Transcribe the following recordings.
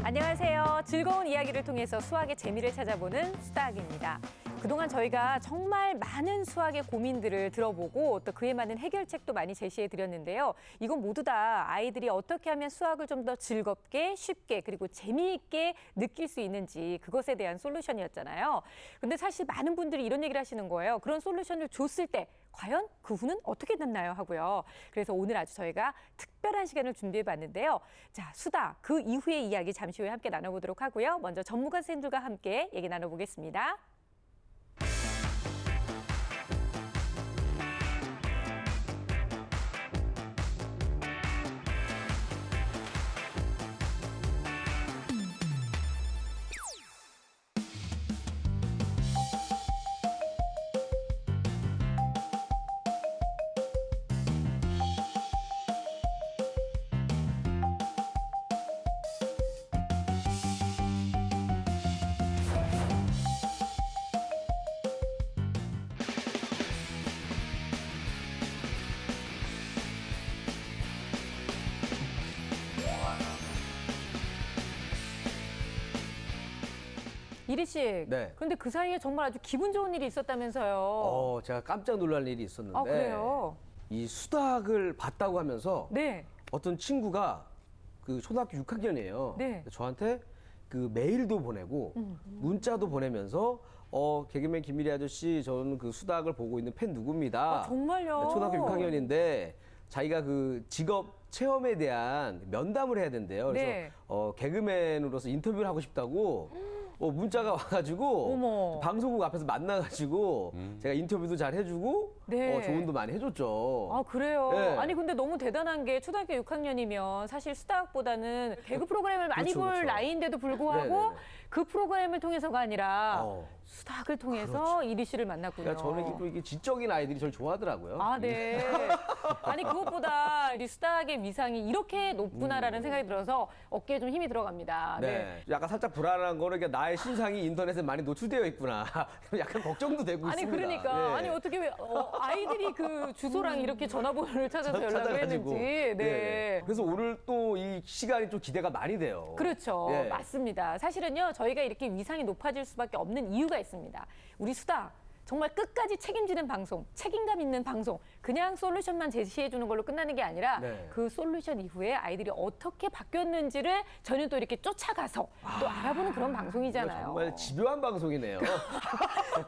안녕하세요. 즐거운 이야기를 통해서 수학의 재미를 찾아보는 수다학입니다. 그동안 저희가 정말 많은 수학의 고민들을 들어보고 또 그에 맞는 해결책도 많이 제시해 드렸는데요. 이건 모두 다 아이들이 어떻게 하면 수학을 좀 더 즐겁게, 쉽게, 그리고 재미있게 느낄 수 있는지 그것에 대한 솔루션이었잖아요. 근데 사실 많은 분들이 이런 얘기를 하시는 거예요. 그런 솔루션을 줬을 때 과연 그 후는 어떻게 됐나요? 하고요. 그래서 오늘 아주 저희가 특별한 시간을 준비해 봤는데요. 자, 수다, 그 이후의 이야기 잠시 후에 함께 나눠보도록 하고요. 먼저 전문가 선생님들과 함께 얘기 나눠보겠습니다. 이리 씨, 네. 그런데 그 사이에 정말 아주 기분 좋은 일이 있었다면서요. 제가 깜짝 놀랄 일이 있었는데. 아, 그래요? 이 수학을 봤다고 하면서 네. 어떤 친구가 그 초등학교 6학년이에요. 네. 저한테 그 메일도 보내고 문자도 보내면서 개그맨 김미리 아저씨, 저는 그 수학을 보고 있는 팬 누구입니다. 아, 정말요? 초등학교 6학년인데 자기가 그 직업 체험에 대한 면담을 해야 된대요. 그래서 네. 개그맨으로서 인터뷰를 하고 싶다고 문자가 와가지고 어머. 방송국 앞에서 만나가지고 제가 인터뷰도 잘 해주고 네. 조언도 많이 해줬죠. 아, 그래요? 네. 아니, 근데 너무 대단한 게 초등학교 6학년이면 사실 수다학보다는 개그 프로그램을 많이 그렇죠, 볼 그렇죠. 나이인데도 불구하고 네네네. 그 프로그램을 통해서가 아니라 어. 수다학을 통해서 이리 씨를 만났군요. 그러니까 저는 이게 지적인 아이들이 저를 좋아하더라고요. 아, 네. 아니, 그것보다 이 수다학의 위상이 이렇게 높구나라는 생각이 들어서 어깨에 좀 힘이 들어갑니다. 네. 약간 살짝 불안한 거는 그러니까 나의 신상이 인터넷에 많이 노출되어 있구나. 약간 걱정도 되고 아니, 있습니다. 그러니까. 네. 아니, 어떻게 아이들이 그 주소랑 이렇게 전화번호를 찾아서 연락을 찾아가지고. 했는지. 네. 그래서 오늘 또 이 시간이 좀 기대가 많이 돼요. 그렇죠. 예. 맞습니다. 사실은요, 저희가 이렇게 위상이 높아질 수밖에 없는 이유가 있습니다. 우리 수다. 정말 끝까지 책임지는 방송, 책임감 있는 방송, 그냥 솔루션만 제시해주는 걸로 끝나는 게 아니라 네. 그 솔루션 이후에 아이들이 어떻게 바뀌었는지를 저는 또 이렇게 쫓아가서 또 알아보는 그런 방송이잖아요. 정말 집요한 방송이네요.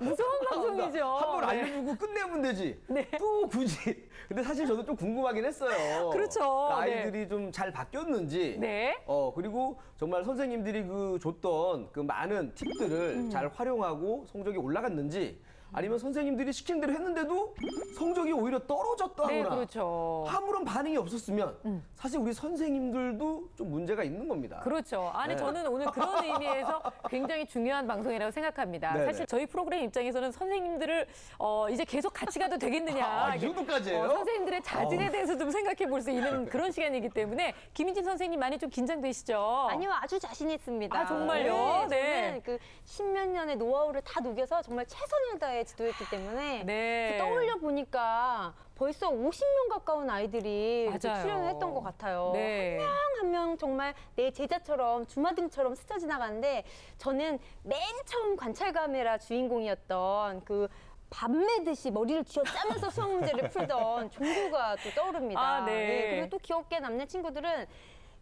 무서운 방송이죠. 한 번 네. 알려주고 끝내면 되지. 네. 또 굳이. 근데 사실 저도 좀 궁금하긴 했어요. 그렇죠. 그러니까 네. 아이들이 좀 잘 바뀌었는지. 네. 그리고 정말 선생님들이 그 줬던 그 많은 팁들을 잘 활용하고 성적이 올라갔는지, 아니면 선생님들이 시킨 대로 했는데도 성적이 오히려 떨어졌다거나 네, 그렇죠. 아무런 반응이 없었으면 사실 우리 선생님들도 좀 문제가 있는 겁니다. 그렇죠. 아니, 네. 저는 오늘 그런 의미에서 굉장히 중요한 방송이라고 생각합니다. 네네. 사실 저희 프로그램 입장에서는 선생님들을 이제 계속 같이 가도 되겠느냐. 이 정도까지예요? 선생님들의 자질에 대해서 좀 생각해 볼 수 있는 그런 시간이기 때문에 김인진 선생님 많이 좀 긴장되시죠? 아니요, 아주 자신 있습니다. 아, 정말요? 네. 저는 그 십몇 년의 노하우를 다 녹여서 정말 최선을 다해 지도했기 때문에 네. 떠올려 보니까 벌써 50명 가까운 아이들이 이렇게 맞아요. 출연을 했던 것 같아요. 네. 한 명 한 명 정말 내 제자처럼 주마등처럼 스쳐 지나가는데 저는 맨 처음 관찰 카메라 주인공이었던 그 밤매듯이 머리를 쥐어짜면서 수학 문제를 풀던 종교가 또 떠오릅니다. 아, 네. 그리고 또 귀엽게 남는 친구들은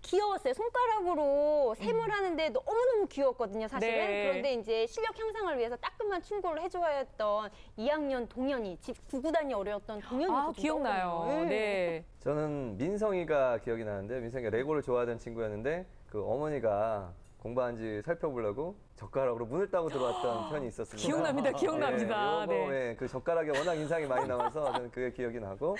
귀여웠어요. 손가락으로 셈을 하는데 너무너무 귀여웠거든요, 사실은. 네. 그런데 이제 실력 향상을 위해서 따끔한 충고를 해줘야 했던 2학년 동현이, 집 구구단이 어려웠던 동현이 아, 기억나요. 네. 저는 민성이가 기억이 나는데, 민성이가 레고를 좋아하던 친구였는데 그 어머니가 공부하는지 살펴보려고 젓가락으로 문을 따고 들어왔던 편이 있었습니다. 기억납니다. 기억납니다. 예, 네. 요거, 예, 그 젓가락에 워낙 인상이 많이 남아서 저는 그게 기억이 나고,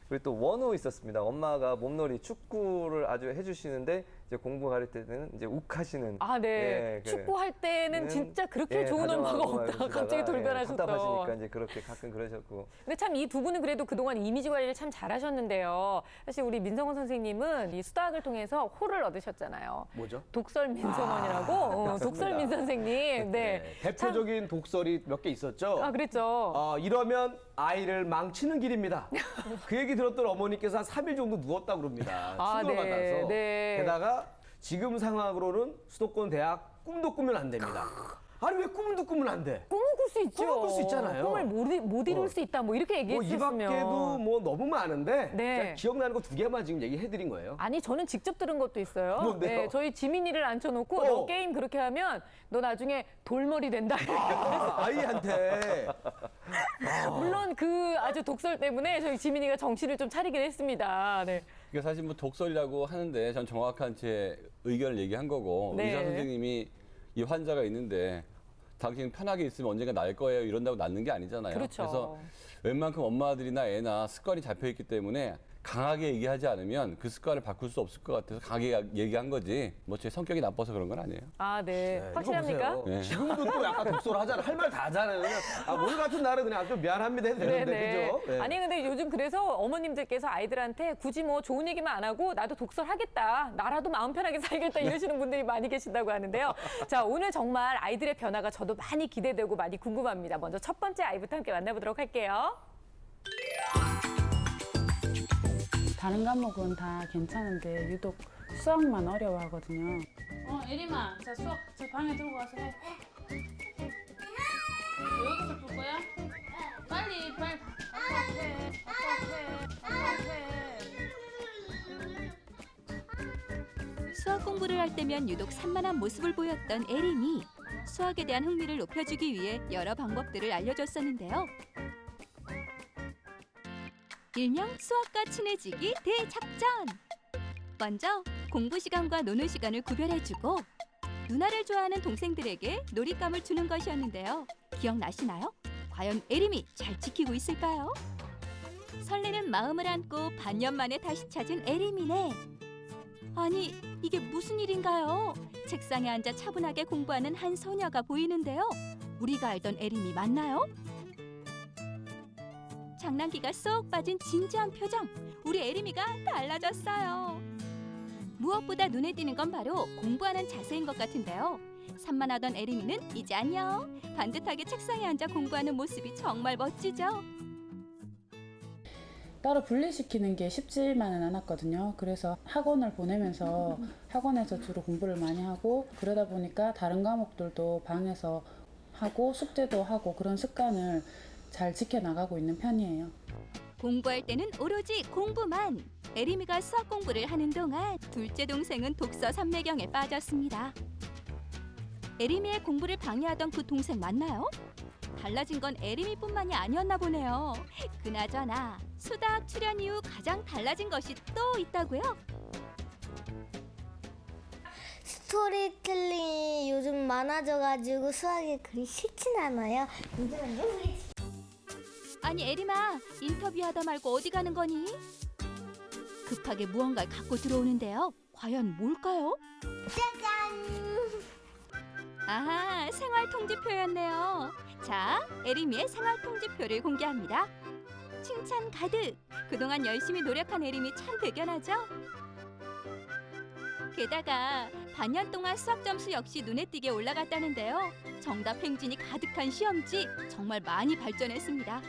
그리고 또 원우 있었습니다. 엄마가 몸놀이 축구를 아주 해주시는데 이제 공부 가릴 때는 이제 욱하시는. 아, 네. 예, 그 축구할 때는 진짜 그렇게 예, 좋은 엄마가 다정하고 막 없다. 이러시다가, 갑자기 예, 돌변하셨던. 답답하시니까 이제 그렇게 가끔 그러셨고. 근데 참 이 두 분은 그래도 그동안 이미지 관리를 참 잘하셨는데요. 사실 우리 민성원 선생님은 이 수다학을 통해서 호를 얻으셨잖아요. 뭐죠? 독설 민성원이라고. 맞습니다. 독설 민 선생님. 네. 대표적인 독설이 몇 개 있었죠. 아, 그랬죠. 이러면 아이를 망치는 길입니다. 그 얘기 들었던 어머니께서 한 3일 정도 누웠다고 그럽니다. 아, 충격을 네, 받아서. 네. 게다가 지금 상황으로는 수도권 대학 꿈도 꾸면 안 됩니다. 아니 왜 꿈도 꾸면 안 돼? 꿈을 꿀 수 있죠. 꿈을 꿀 수 있잖아요. 꿈을 못 이룰 어. 수 있다. 뭐 이렇게 뭐 이 얘기했으면. 밖에도 뭐 너무 많은데 네. 제가 기억나는 거 2개만 지금 얘기해드린 거예요. 아니 저는 직접 들은 것도 있어요. 뭔데요? 네, 저희 지민이를 앉혀놓고 너 게임 그렇게 하면 너 나중에 돌머리 된다. 아이한테. 물론 그 아주 독설 때문에 저희 지민이가 정신을 좀 차리긴 했습니다. 네. 그러니까 사실 뭐 독설이라고 하는데 전 정확한 제 의견을 얘기한 거고 네. 의사 선생님이 이 환자가 있는데 당신 편하게 있으면 언젠가 날 거예요 이런다고 낳는 게 아니잖아요. 그렇죠. 그래서 웬만큼 엄마들이나 애나 습관이 잡혀 있기 때문에 강하게 얘기하지 않으면 그 습관을 바꿀 수 없을 것 같아서 강하게 얘기한 거지 뭐 제 성격이 나빠서 그런 건 아니에요. 아, 네. 네, 확실합니까? 이거 보세요. 네. 지금도 또 약간 독설 하잖아요. 할 말 다 하잖아요. 그냥 오늘 같은 날은 그냥 좀 미안합니다 해도 되는데 그죠? 네. 아니 근데 요즘 그래서 어머님들께서 아이들한테 굳이 뭐 좋은 얘기만 안 하고 나도 독설하겠다. 나라도 마음 편하게 살겠다 이러시는 분들이 많이 계신다고 하는데요. 자, 오늘 정말 아이들의 변화가 저도 많이 기대되고 많이 궁금합니다. 먼저 첫 번째 아이부터 함께 만나보도록 할게요. 다른 과목은 다 괜찮은데 유독 수학만 어려워하거든요. 에리마, 자 수학 저 방에 들고 가서 해. 여기서 풀 거야? 빨리. 아빠 해. 수학 공부를 할 때면 유독 산만한 모습을 보였던 에림이 수학에 대한 흥미를 높여주기 위해 여러 방법들을 알려줬었는데요. 일명 수학과 친해지기 대작전! 먼저 공부 시간과 노는 시간을 구별해주고 누나를 좋아하는 동생들에게 놀잇감을 주는 것이었는데요. 기억나시나요? 과연 에림이 잘 지키고 있을까요? 설레는 마음을 안고 반년 만에 다시 찾은 에림이네. 아니, 이게 무슨 일인가요? 책상에 앉아 차분하게 공부하는 한 소녀가 보이는데요. 우리가 알던 에림이 맞나요? 장난기가 쏙 빠진 진지한 표정. 우리 에림이가 달라졌어요. 무엇보다 눈에 띄는 건 바로 공부하는 자세인 것 같은데요. 산만하던 에림이는 이제 안녕. 반듯하게 책상에 앉아 공부하는 모습이 정말 멋지죠. 따로 분리시키는 게 쉽지만은 않았거든요. 그래서 학원을 보내면서 학원에서 주로 공부를 많이 하고 그러다 보니까 다른 과목들도 방에서 하고 숙제도 하고 그런 습관을 잘 지켜나가고 있는 편이에요. 공부할 때는 오로지 공부만. 에림이가 수학 공부를 하는 동안 둘째 동생은 독서 삼매경에 빠졌습니다. 에림이의 공부를 방해하던 그 동생 맞나요? 달라진 건 에림이뿐만이 아니었나 보네요. 그나저나 수다학 출연 이후 가장 달라진 것이 또 있다고요? 스토리텔링이 요즘 많아져가지고 수학이 그리 싫진 않아요. 요즘은 아니 에림아, 인터뷰하다 말고 어디 가는 거니? 급하게 무언가를 갖고 들어오는데요. 과연 뭘까요? 짜잔! 아하, 생활통지표였네요. 자, 에림이의 생활통지표를 공개합니다. 칭찬 가득! 그동안 열심히 노력한 에림이 참 대견하죠? 게다가 반년 동안 수학 점수 역시 눈에 띄게 올라갔다는데요. 정답 행진이 가득한 시험지, 정말 많이 발전했습니다.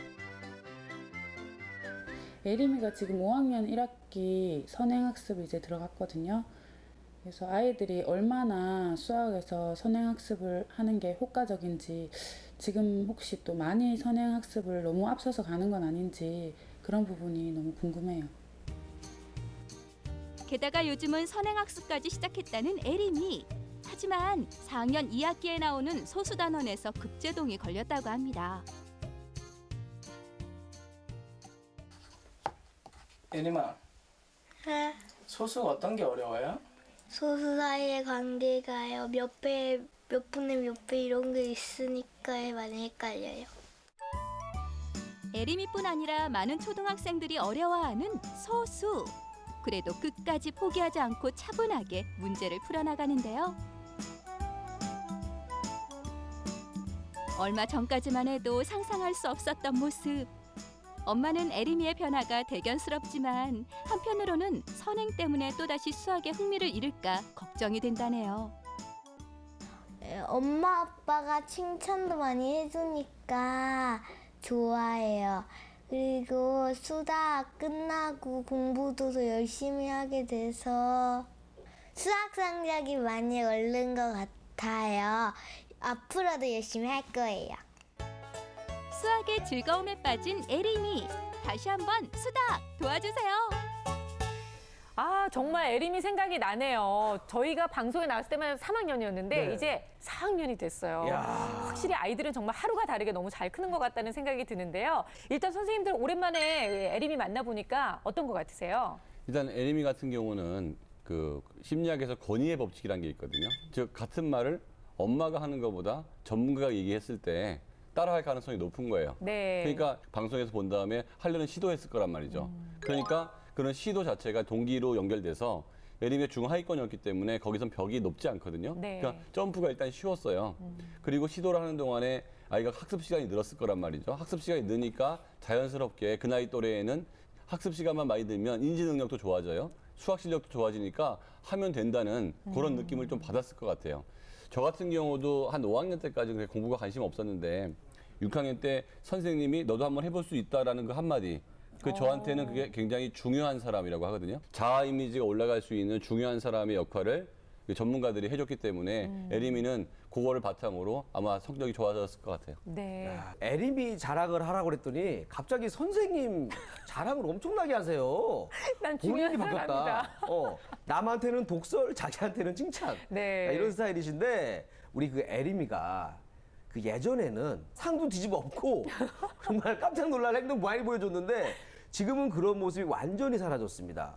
에림이가 지금 5학년 1학기 선행학습 이제 들어갔거든요. 그래서 아이들이 얼마나 수학에서 선행학습을 하는 게 효과적인지 지금 혹시 또 많이 선행학습을 너무 앞서서 가는 건 아닌지 그런 부분이 너무 궁금해요. 게다가 요즘은 선행학습까지 시작했다는 에림이. 하지만 4학년 2학기에 나오는 소수단원에서 급제동이 걸렸다고 합니다. 예림아, 네, 소수가 어떤 게 어려워요? 소수 사이의 관계가요. 몇 분의 몇 배 이런 게 있으니까 많이 헷갈려요. 에림이뿐 아니라 많은 초등학생들이 어려워하는 소수. 그래도 끝까지 포기하지 않고 차분하게 문제를 풀어나가는데요. 얼마 전까지만 해도 상상할 수 없었던 모습. 엄마는 에림이의 변화가 대견스럽지만 한편으로는 선행 때문에 또다시 수학에 흥미를 잃을까 걱정이 된다네요. 엄마 아빠가 칭찬도 많이 해주니까 좋아해요. 그리고 수다 끝나고 공부도 더 열심히 하게 돼서 수학 성적이 많이 오른 것 같아요. 앞으로도 열심히 할 거예요. 수학의 즐거움에 빠진 에림이 다시 한번 수학 도와주세요. 아, 정말 에림이 생각이 나네요. 저희가 방송에 나왔을 때만 3학년이었는데 네. 이제 4학년이 됐어요. 이야. 확실히 아이들은 정말 하루가 다르게 너무 잘 크는 것 같다는 생각이 드는데요. 일단 선생님들 오랜만에 에림이 만나보니까 어떤 것 같으세요? 일단 에리미 같은 경우는 그 심리학에서 권위의 법칙이라는 게 있거든요. 즉 같은 말을 엄마가 하는 것보다 전문가가 얘기했을 때 따라할 가능성이 높은 거예요. 네. 그러니까 방송에서 본 다음에 하려는 시도했을 거란 말이죠. 그러니까 그런 시도 자체가 동기로 연결돼서 에림의 중하위권이었기 때문에 거기선 벽이 높지 않거든요. 네. 그러니까 점프가 일단 쉬웠어요. 그리고 시도를 하는 동안에 아이가 학습 시간이 늘었을 거란 말이죠. 학습 시간이 느니까 자연스럽게 그 나이 또래에는 학습 시간만 많이 들면 인지 능력도 좋아져요. 수학 실력도 좋아지니까 하면 된다는 그런 느낌을 좀 받았을 것 같아요. 저 같은 경우도 한 5학년 때까지 그렇게 공부가 관심 없었는데 6학년 때 선생님이 너도 한번 해볼 수 있다라는 그 한마디. 그 저한테는 그게 굉장히 중요한 사람이라고 하거든요. 자아 이미지가 올라갈 수 있는 중요한 사람의 역할을 그 전문가들이 해줬기 때문에 에리미는 그거를 바탕으로 아마 성적이 좋아졌을 것 같아요. 네. 에림이 자랑을 하라고 그랬더니 갑자기 선생님 자랑을 엄청나게 하세요. 난 본인이 중요한 사람이다. 남한테는 독설, 자기한테는 칭찬. 네. 이런 스타일이신데 우리 그 에림이가 그 예전에는 상도 뒤집어 엎고 정말 깜짝 놀랄 행동 많이 보여줬는데 지금은 그런 모습이 완전히 사라졌습니다.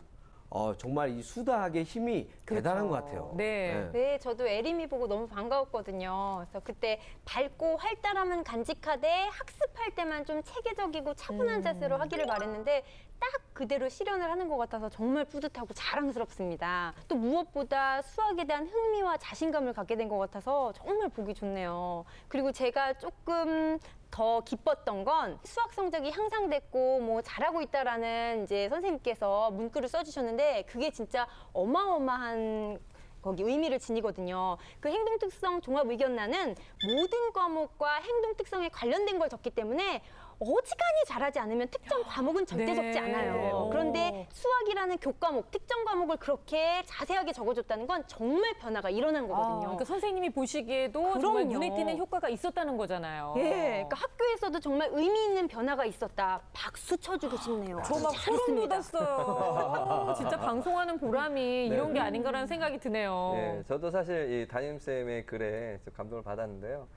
정말 이 수다학의 힘이 대단한 것 같아요. 네. 네, 저도 에림이 보고 너무 반가웠거든요. 그래서 그때 밝고 활달함은 간직하되 학습할 때만 좀 체계적이고 차분한 자세로 하기를 바랬는데 딱 그대로 실현을 하는 것 같아서 정말 뿌듯하고 자랑스럽습니다. 또 무엇보다 수학에 대한 흥미와 자신감을 갖게 된 것 같아서 정말 보기 좋네요. 그리고 제가 조금 더 기뻤던 건 수학 성적이 향상됐고 뭐 잘하고 있다라는 이제 선생님께서 문구를 써주셨는데 그게 진짜 어마어마한 거기 의미를 지니거든요. 그 행동 특성 종합 의견란은 모든 과목과 행동 특성에 관련된 걸 적기 때문에 어지간히 잘하지 않으면 특정 과목은 절대 네. 적지 않아요. 그런데 수학이라는 교과목, 특정 과목을 그렇게 자세하게 적어줬다는 건 정말 변화가 일어난 거거든요. 그러니까 선생님이 보시기에도 정말 그럼요. 눈에 띄는 효과가 있었다는 거잖아요. 예, 그러니까 학교에서도 정말 의미 있는 변화가 있었다. 박수 쳐주고 싶네요. 저 막 소름 돋았어요. 진짜 방송하는 보람이 이런 게 아닌가라는 생각이 드네요. 예, 저도 사실 이 담임쌤의 글에 좀 감동을 받았는데요.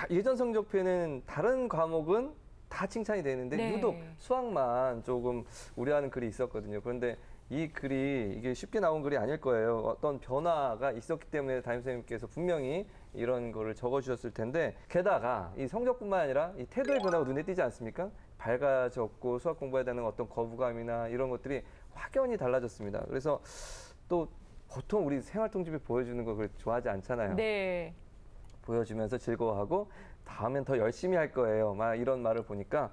예전 성적표에는 다른 과목은 다 칭찬이 되는데 네. 유독 수학만 조금 우려하는 글이 있었거든요. 그런데 이 글이 이게 쉽게 나온 글이 아닐 거예요. 어떤 변화가 있었기 때문에 담임선생님께서 분명히 이런 거를 적어주셨을 텐데 게다가 이 성적뿐만 아니라 이 태도의 변화가 눈에 띄지 않습니까? 밝아졌고 수학 공부에 대한 어떤 거부감이나 이런 것들이 확연히 달라졌습니다. 그래서 또 보통 우리 생활통집에 보여주는 거 그렇게 좋아하지 않잖아요. 네. 보여주면서 즐거워하고 다음엔 더 열심히 할 거예요. 막 이런 말을 보니까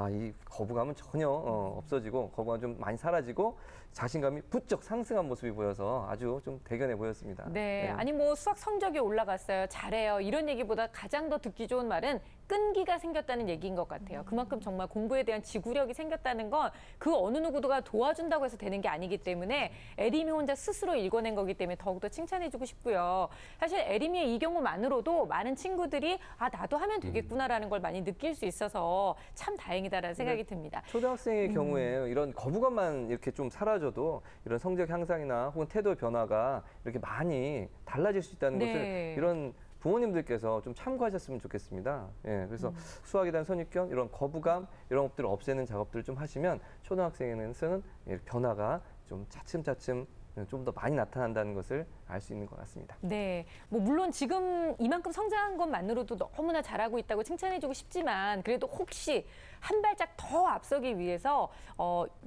이 거부감은 전혀 없어지고 거부감 좀 많이 사라지고 자신감이 부쩍 상승한 모습이 보여서 아주 좀 대견해 보였습니다. 네. 아니 뭐 수학 성적이 올라갔어요. 잘해요. 이런 얘기보다 가장 더 듣기 좋은 말은 끈기가 생겼다는 얘기인 것 같아요. 그만큼 정말 공부에 대한 지구력이 생겼다는 건 그 어느 누구도가 도와준다고 해서 되는 게 아니기 때문에 에림이 혼자 스스로 읽어낸 거기 때문에 더욱더 칭찬해주고 싶고요. 사실 에림이의 이 경우만으로도 많은 친구들이 나도 하면 되겠구나라는 걸 많이 느낄 수 있어서 참 다행이다라는 생각이 듭니다. 초등학생의 경우에 이런 거부감만 이렇게 좀 사라져도 이런 성적 향상이나 혹은 태도의 변화가 이렇게 많이 달라질 수 있다는 네. 것을 이런 부모님들께서 좀 참고하셨으면 좋겠습니다. 예, 그래서 수학에 대한 선입견, 이런 거부감, 이런 것들을 없애는 작업들을 좀 하시면 초등학생에서는 변화가 좀 차츰차츰 좀 더 많이 나타난다는 것을 알 수 있는 것 같습니다. 네, 뭐 물론 지금 이만큼 성장한 것만으로도 너무나 잘하고 있다고 칭찬해주고 싶지만 그래도 혹시 한 발짝 더 앞서기 위해서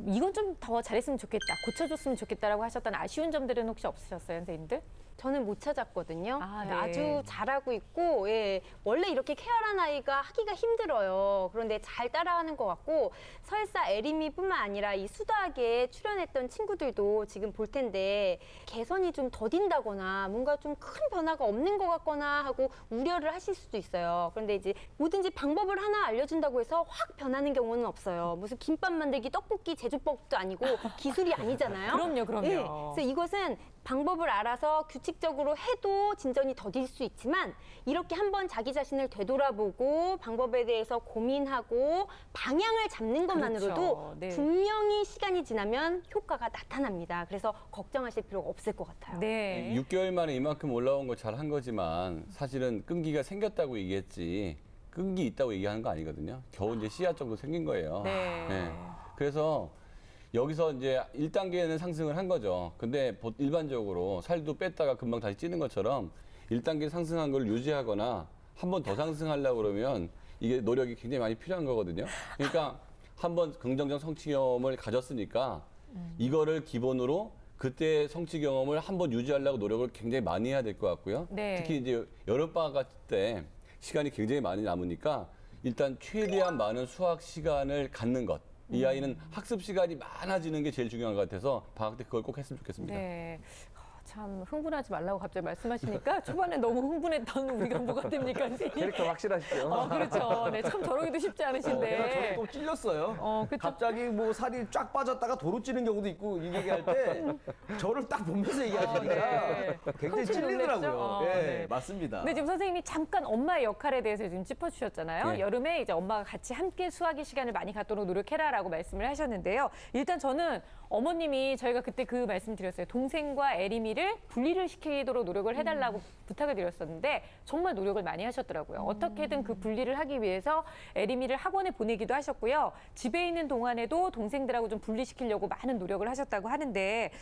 이건 좀 더 잘했으면 좋겠다, 고쳐줬으면 좋겠다라고 하셨던 아쉬운 점들은 혹시 없으셨어요, 선생님들? 저는 못 찾았거든요. 아, 근데 네. 아주 잘하고 있고, 예, 원래 이렇게 쾌활한 아이가 하기가 힘들어요. 그런데 잘 따라하는 것 같고, 설사 에리미뿐만 아니라 이 수다하게 출연했던 친구들도 지금 볼 텐데 개선이 좀 더딘다거나 뭔가 좀 큰 변화가 없는 것 같거나 하고 우려를 하실 수도 있어요. 그런데 이제 뭐든지 방법을 하나 알려준다고 해서 확 변하는 경우는 없어요. 무슨 김밥 만들기, 떡볶이 제조법도 아니고 기술이 아니잖아요. 그럼요. 예, 그래서 이것은 방법을 알아서 규칙적으로 해도 진전이 더딜 수 있지만 이렇게 한번 자기 자신을 되돌아보고 방법에 대해서 고민하고 방향을 잡는 것만으로도 그렇죠. 네. 분명히 시간이 지나면 효과가 나타납니다. 그래서 걱정하실 필요가 없을 것 같아요. 네. 6개월 만에 이만큼 올라온 거 잘 한 거지만 사실은 끈기가 생겼다고 얘기했지 끈기 있다고 얘기하는 거 아니거든요. 겨우 이제 씨앗 정도 생긴 거예요. 네. 그래서 여기서 이제 1단계는 상승을 한 거죠. 근데 일반적으로 살도 뺐다가 금방 다시 찌는 것처럼 1단계 상승한 걸 유지하거나 한 번 더 상승하려고 그러면 이게 노력이 굉장히 많이 필요한 거거든요. 그러니까 한 번 긍정적 성취 경험을 가졌으니까 이거를 기본으로 그때 성취 경험을 한 번 유지하려고 노력을 굉장히 많이 해야 될 것 같고요. 네. 특히 이제 여름방학 같을 때 시간이 굉장히 많이 남으니까 일단 최대한 많은 수학 시간을 갖는 것. 이 아이는 학습 시간이 많아지는 게 제일 중요한 것 같아서 방학 때 그걸 꼭 했으면 좋겠습니다. 네. 참 흥분하지 말라고 갑자기 말씀하시니까 초반에 너무 흥분했던 우리가 뭐가 됩니까, 선생님? 캐릭터 확실하시죠? 그렇죠. 네, 참 저러기도 쉽지 내가 저도 않으신데. 또 찔렸어요. 그쵸. 갑자기 뭐 살이 쫙 빠졌다가 도로 찌는 경우도 있고 이 얘기할 때 저를 딱 보면서 얘기하시니까 네. 굉장히 흠칫 찔리더라고요. 놀랐죠? 네, 네. 맞습니다. 근데 지금 선생님이 잠깐 엄마의 역할에 대해서 지금 짚어주셨잖아요. 네. 여름에 이제 엄마가 같이 함께 수학의 시간을 많이 갖도록 노력해라라고 말씀을 하셨는데요. 일단 저는 어머님이 저희가 그때 그 말씀 드렸어요. 동생과 에리미를 분리를 시키도록 노력을 해달라고 부탁을 드렸었는데 정말 노력을 많이 하셨더라고요. 어떻게든 그 분리를 하기 위해서 에리미를 학원에 보내기도 하셨고요. 집에 있는 동안에도 동생들하고 좀 분리시키려고 많은 노력을 하셨다고 하는데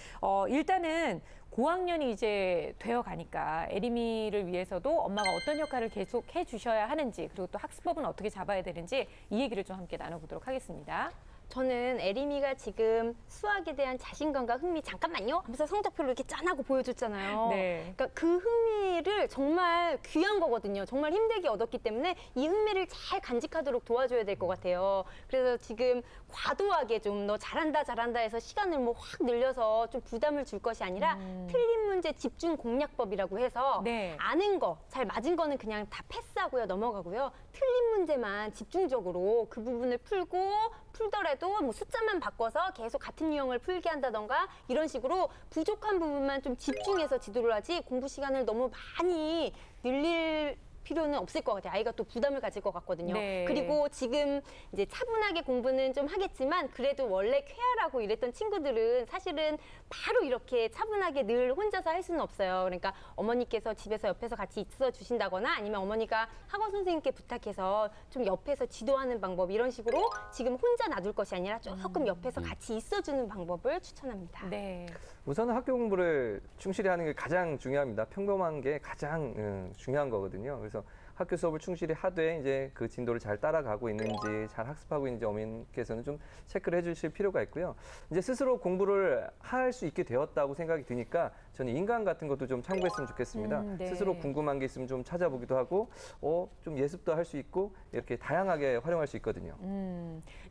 일단은 고학년이 이제 되어 가니까 에리미를 위해서도 엄마가 어떤 역할을 계속 해주셔야 하는지 그리고 또 학습법은 어떻게 잡아야 되는지 이 얘기를 좀 함께 나눠보도록 하겠습니다. 저는 에리미가 지금 수학에 대한 자신감과 흥미 잠깐만요 하면서 성적표를 이렇게 짠하고 보여줬잖아요. 네. 그러니까 그 흥미를 정말 귀한 거거든요. 정말 힘들게 얻었기 때문에 이 흥미를 잘 간직하도록 도와줘야 될 것 같아요. 그래서 지금 과도하게 좀 너 잘한다 해서 시간을 뭐 확 늘려서 좀 부담을 줄 것이 아니라 틀린 문제 집중 공략법이라고 해서 네. 아는 거, 잘 맞은 거는 그냥 다 패스하고요, 넘어가고요. 틀린 문제만 집중적으로 그 부분을 풀더라도 뭐 숫자만 바꿔서 계속 같은 유형을 풀게 한다던가 이런 식으로 부족한 부분만 좀 집중해서 지도를 하지 공부 시간을 너무 많이 늘릴 필요는 없을 것 같아요. 아이가 또 부담을 가질 것 같거든요. 네. 그리고 지금 이제 차분하게 공부는 좀 하겠지만 그래도 원래 쾌활하고 이랬던 친구들은 사실은 바로 이렇게 차분하게 늘 혼자서 할 수는 없어요. 그러니까 어머니께서 집에서 옆에서 같이 있어 주신다거나 아니면 어머니가 학원 선생님께 부탁해서 좀 옆에서 지도하는 방법 이런 식으로 지금 혼자 놔둘 것이 아니라 조금 옆에서 같이 있어주는 방법을 추천합니다. 네. 우선은 학교 공부를 충실히 하는 게 가장 중요합니다. 평범한 게 가장 중요한 거거든요. 그래서 학교 수업을 충실히 하되 이제 그 진도를 잘 따라가고 있는지 잘 학습하고 있는지 어머님께서는 좀 체크를 해주실 필요가 있고요. 이제 스스로 공부를 할 수 있게 되었다고 생각이 드니까 저는 인강 같은 것도 좀 참고했으면 좋겠습니다. 네. 스스로 궁금한 게 있으면 좀 찾아보기도 하고 좀 예습도 할 수 있고 이렇게 다양하게 활용할 수 있거든요.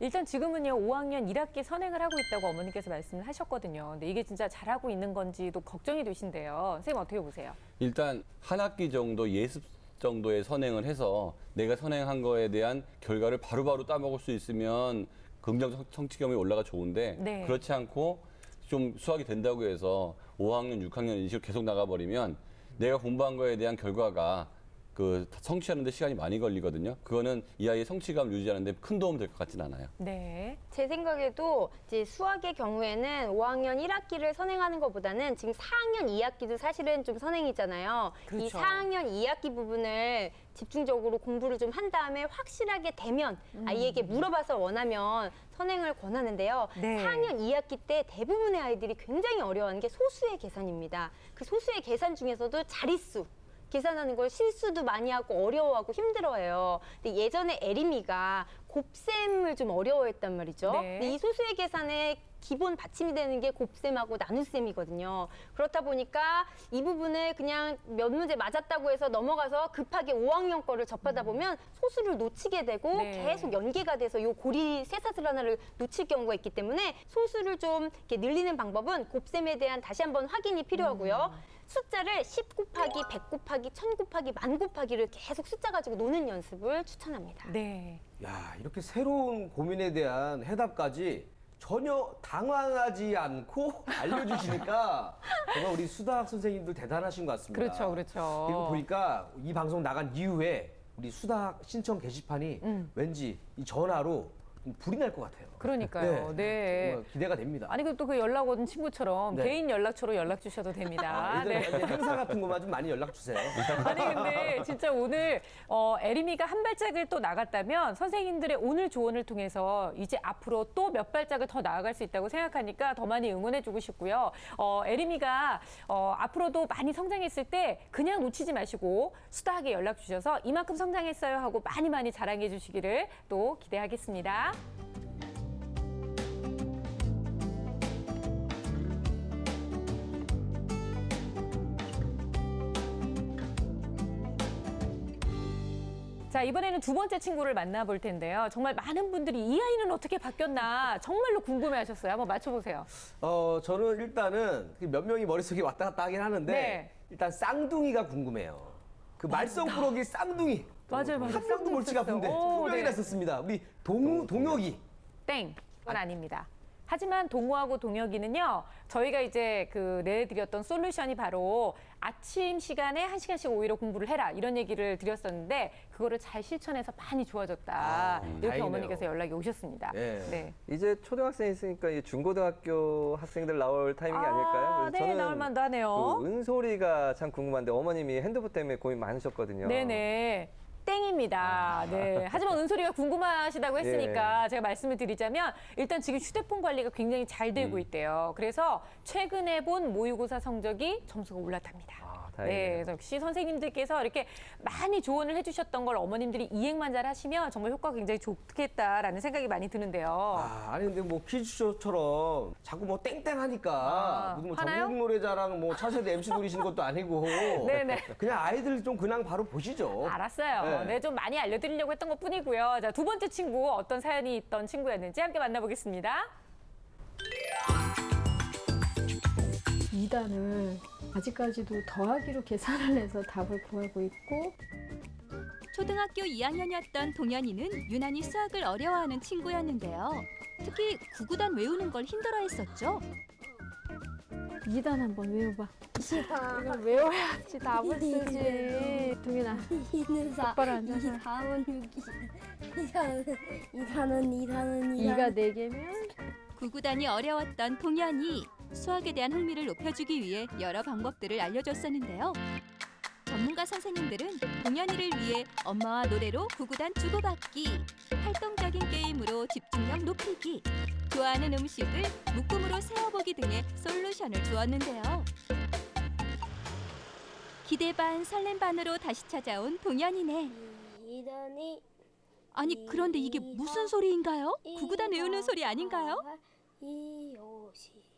일단 지금은요 5학년 1학기 선행을 하고 있다고 어머니께서 말씀을 하셨거든요. 근데 이게 진짜 잘하고 있는 건지도 걱정이 되신데요. 선생님 어떻게 보세요? 일단 한 학기 정도 예습 정도의 선행을 해서 내가 선행한 거에 대한 결과를 바로바로 따먹을 수 있으면 긍정 성취 경험이 올라가 좋은데 네. 그렇지 않고 좀 수학이 된다고 해서 5학년, 6학년 이런 식으로 계속 나가버리면 내가 공부한 거에 대한 결과가 그 성취하는데 시간이 많이 걸리거든요. 그거는 이 아이의 성취감을 유지하는데 큰 도움 될 것 같지는 않아요. 네. 제 생각에도 이제 수학의 경우에는 5학년 1학기를 선행하는 것보다는 지금 4학년 2학기도 사실은 좀 선행이잖아요. 그렇죠. 이 4학년 2학기 부분을 집중적으로 공부를 좀 한 다음에 확실하게 되면 아이에게 물어봐서 원하면 선행을 권하는데요. 네. 4학년 2학기 때 대부분의 아이들이 굉장히 어려워하는 게 소수의 계산입니다. 그 소수의 계산 중에서도 자릿수. 계산하는 걸 실수도 많이 하고 어려워하고 힘들어해요. 근데 예전에 에리미가 곱셈을 좀 어려워했단 말이죠. 네. 근데 이 소수의 계산에 기본 받침이 되는 게 곱셈하고 나눗셈이거든요. 그렇다 보니까 이 부분을 그냥 몇 문제 맞았다고 해서 넘어가서 급하게 5학년 거를 접하다 보면 소수를 놓치게 되고 네. 계속 연계가 돼서 요 고리 쇠사슬 하나를 놓칠 경우가 있기 때문에 소수를 좀 이렇게 늘리는 방법은 곱셈에 대한 다시 한번 확인이 필요하고요. 숫자를 10 곱하기 100 곱하기 1000 곱하기 1000 곱하기를 계속 숫자 가지고 노는 연습을 추천합니다. 네. 야, 이렇게 새로운 고민에 대한 해답까지 전혀 당황하지 않고 알려주시니까 정말 우리 수다학 선생님들 대단하신 것 같습니다. 그렇죠, 그렇죠. 그리고 보니까 이 방송 나간 이후에 우리 수다학 신청 게시판이 왠지 이 전화로 좀 불이 날 것 같아요. 그러니까요. 네. 정말 기대가 됩니다. 아니, 또 그 연락 오는 친구처럼 네. 개인 연락처로 연락 주셔도 됩니다. 예전에 네. 행사 같은 것만 좀 많이 연락 주세요. 아니 근데 진짜 오늘 에리미가 한 발짝을 또 나갔다면 선생님들의 오늘 조언을 통해서 이제 앞으로 또 몇 발짝을 더 나아갈 수 있다고 생각하니까 더 많이 응원해주고 싶고요. 에리미가 앞으로도 많이 성장했을 때 그냥 놓치지 마시고 수다하게 연락 주셔서 이만큼 성장했어요 하고 많이 자랑해 주시기를 또 기대하겠습니다. 자, 이번에는 두 번째 친구를 만나볼 텐데요. 정말 많은 분들이 이 아이는 어떻게 바뀌었나 정말로 궁금해하셨어요. 한번 맞춰보세요. 저는 일단은 몇 명이 머릿속에 왔다 갔다 하긴 하는데 네. 일단 쌍둥이가 궁금해요. 그 말썽꾸러기 쌍둥이. 맞아요. 한 명도 골치가 아픈데 두 명이나 썼습니다. 우리 동혁이. 땡, 그건 아닙니다. 하지만 동우하고 동혁이는요, 저희가 이제 내드렸던 솔루션이 바로 아침 시간에 1시간씩 오히려 공부를 해라 이런 얘기를 드렸었는데 그거를 잘 실천해서 많이 좋아졌다. 이렇게 다행이네요. 어머니께서 연락이 오셨습니다. 네. 네. 이제 초등학생이 있으니까 이 중고등학교 학생들 나올 타이밍이 아닐까요? 네, 나올 만도 하네요. 그 은솔이가 참 궁금한데 어머님이 핸드폰 때문에 고민 많으셨거든요. 네네. 땡입니다. 네. 하지만 은솔이가 궁금하시다고 했으니까 예. 제가 말씀을 드리자면 일단 지금 휴대폰 관리가 굉장히 잘 되고 있대요. 그래서 최근에 본 모의고사 성적이 점수가 올랐답니다. 다행이네요. 네, 그래서 역시 선생님들께서 이렇게 많이 조언을 해주셨던 걸 어머님들이 이행만 잘 하시면 정말 효과가 굉장히 좋겠다라는 생각이 많이 드는데요. 아니 근데 뭐 퀴즈쇼처럼 자꾸 뭐 땡땡하니까 무슨 뭐 하나요? 전국 노래자랑 뭐 차세대 MC 노리시는 것도 아니고 네네. 그냥 아이들 좀 그냥 바로 보시죠. 알았어요. 네, 좀 많이 알려드리려고 했던 것 뿐이고요. 자, 두 번째 친구 어떤 사연이 있던 친구였는지 함께 만나보겠습니다. 2단을 아직까지도 더하기로 계산을 해서 답을 구하고 있고 초등학교 2학년이었던 동현이는 유난히 수학을 어려워하는 친구였는데요. 특히 구구단 외우는 걸 힘들어했었죠. 2단 한번 외워봐. 이걸 외워야지 답을 쓰지. 동현아, 똑바로 앉아서. 2, 4은 6이. 2는 2가 4개면 구구단이 어려웠던 동현이 수학에 대한 흥미를 높여주기 위해 여러 방법들을 알려줬었는데요. 전문가 선생님들은 동현이를 위해 엄마와 노래로 구구단 주고받기, 활동적인 게임으로 집중력 높이기, 좋아하는 음식을 묶음으로 세어보기 등의 솔루션을 주었는데요. 기대 반 설렘 반으로 다시 찾아온 동현이네. 2단이 아니 그런데 이게 무슨 소리인가요? 구구단 외우는 소리 아닌가요? 2, 5, 10.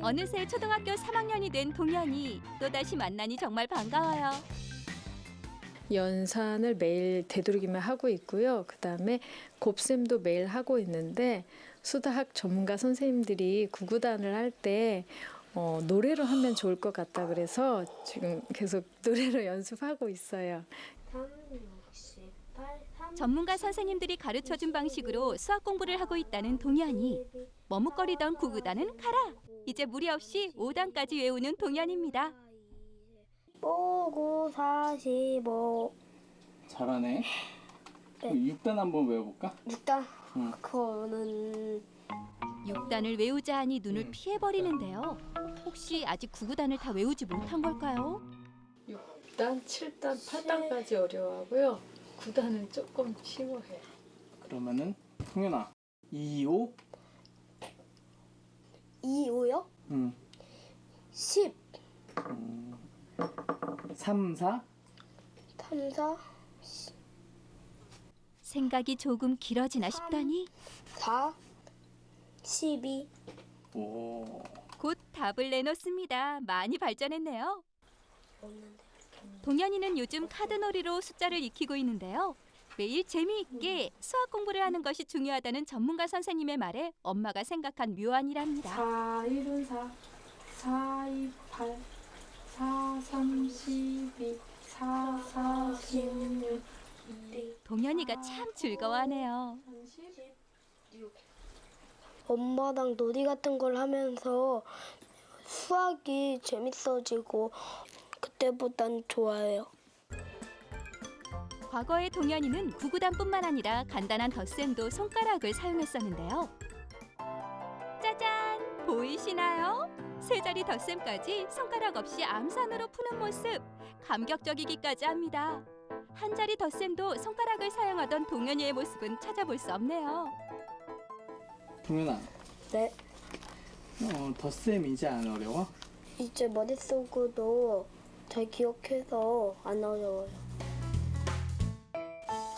어느새 초등학교 3학년이 된 동현이 또다시 만나니 정말 반가워요. 연산을 매일 되도록이면 하고 있고요. 그다음에 곱셈도 매일 하고 있는데 수다학 전문가 선생님들이 구구단을 할 때 노래로 하면 좋을 것 같다 그래서 지금 계속 노래로 연습하고 있어요. 3, 68, 3, 전문가 선생님들이 가르쳐준 방식으로 수학 공부를 하고 있다는 동현이. 머뭇거리던 구구단은 가라! 이제 무리 없이 5단까지 외우는 동현입니다. 5, 9, 45. 잘하네. 네. 6단 한번 외워볼까? 6단. 응. 그거는 6단을 외우자 하니 눈을 피해버리는데요. 혹시 아직 9구단을 다 외우지 못한 걸까요? 6단, 7단, 8단까지 어려워하고요. 9단은 조금 쉬워해요. 그러면은 동현아 2, 5. 2, 5요? 응. 10. 3, 4. 3, 4. 생각이 조금 길어지나 싶더니 4. 12. 오. 곧 답을 내놓습니다. 많이 발전했네요. 동현이는 요즘 카드놀이로 숫자를 익히고 있는데요. 매일 재미있게 수학 공부를 하는 것이 중요하다는 전문가 선생님의 말에 엄마가 생각한 묘안이랍니다. 4, 1은 4, 4, 2, 8, 4, 3, 12, 4, 4, 16. 동현이가 참 즐거워하네요. 엄마랑 놀이 같은 걸 하면서 수학이 재밌어지고 그때보단 좋아요. 과거의 동현이는 구구단뿐만 아니라 간단한 덧셈도 손가락을 사용했었는데요. 짜잔! 보이시나요? 세 자리 덧셈까지 손가락 없이 암산으로 푸는 모습 감격적이기까지 합니다. 한 자리 덧셈도 손가락을 사용하던 동현이의 모습은 찾아볼 수 없네요. 동현아. 네. 덧셈 이제 안 어려워? 이제 머릿속으로 잘 기억해서 안 어려워요.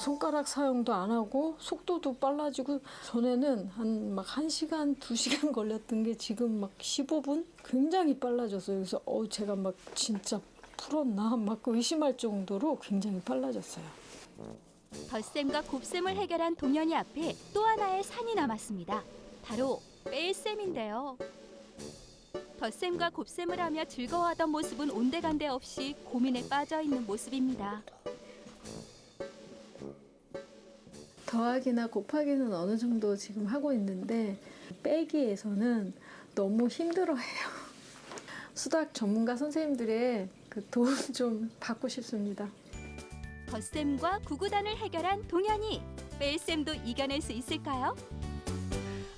손가락 사용도 안 하고 속도도 빨라지고 전에는 한 1시간, 2시간 걸렸던 게 지금 막 15분? 굉장히 빨라졌어요. 그래서 제가 막 진짜 풀었나? 막 의심할 정도로 굉장히 빨라졌어요. 덧셈과 곱셈을 해결한 동현이 앞에 또 하나의 산이 남았습니다. 바로 뺄셈인데요. 덧셈과 곱셈을 하며 즐거워하던 모습은 온데간데 없이 고민에 빠져 있는 모습입니다. 더하기나 곱하기는 어느 정도 지금 하고 있는데 빼기에서는 너무 힘들어해요. 수학 전문가 선생님들의 그 도움 좀 받고 싶습니다. 덧셈과 구구단을 해결한 동현이. 뺄셈도 이겨낼 수 있을까요?